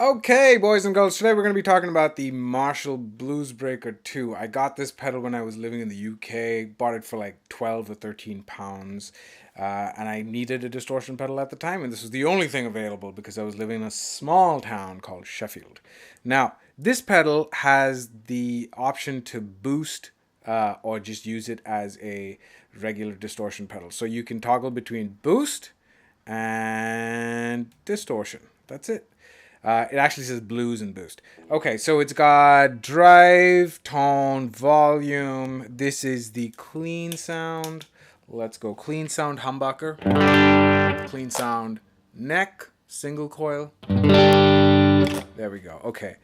Okay, boys and girls, today we're going to be talking about the Marshall Bluesbreaker 2. I got this pedal when I was living in the UK, bought it for like 12 or 13 pounds, and I needed a distortion pedal at the time, and this was the only thing available because I was living in a small town called Sheffield. Now, this pedal has the option to boost or just use it as a regular distortion pedal. So you can toggle between boost and distortion. That's it. It actually says blues and boost. Okay, so it's got drive, tone, volume. This is the clean sound. Let's go clean sound humbucker. Clean sound neck, single coil. There we go. Okay,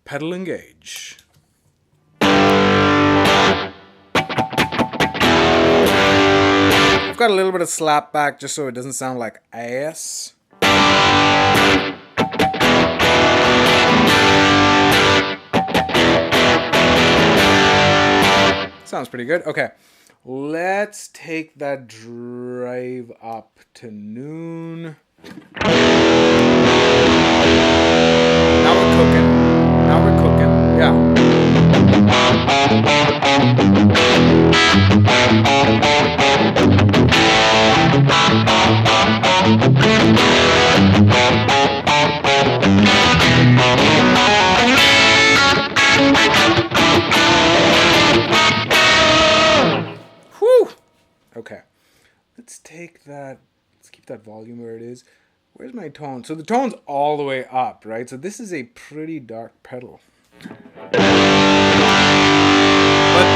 pedal engage. I've got a little bit of slap back just so it doesn't sound like ass. Sounds pretty good. Okay, let's take that drive up to noon. Now we're cooking. Now we're cooking. Yeah. Okay, let's take that, let's keep that volume where it is. Where's my tone? So the tone's all the way up, right? So this is a pretty dark pedal. But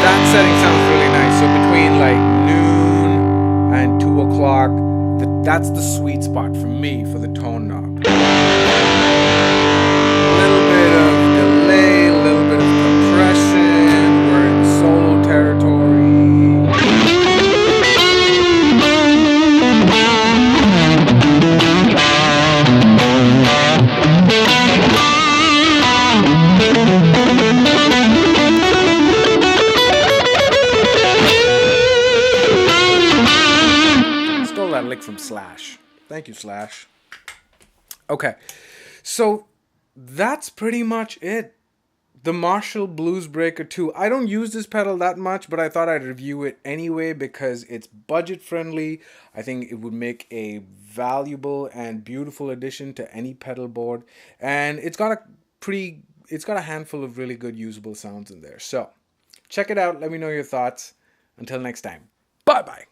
that setting sounds really nice. So between like noon and 2 o'clock, that's the sweet spot for me for the tone knob. A little bit of delay, a little bit of compression. We're in solo territory. That lick from Slash. Thank you, Slash. Okay, so that's pretty much it. The Marshall Bluesbreaker 2. I don't use this pedal that much, but I thought I'd review it anyway because it's budget friendly. I think it would make a valuable and beautiful addition to any pedal board, and it's got a handful of really good usable sounds in there. So check it out. Let me know your thoughts. Until next time. Bye bye.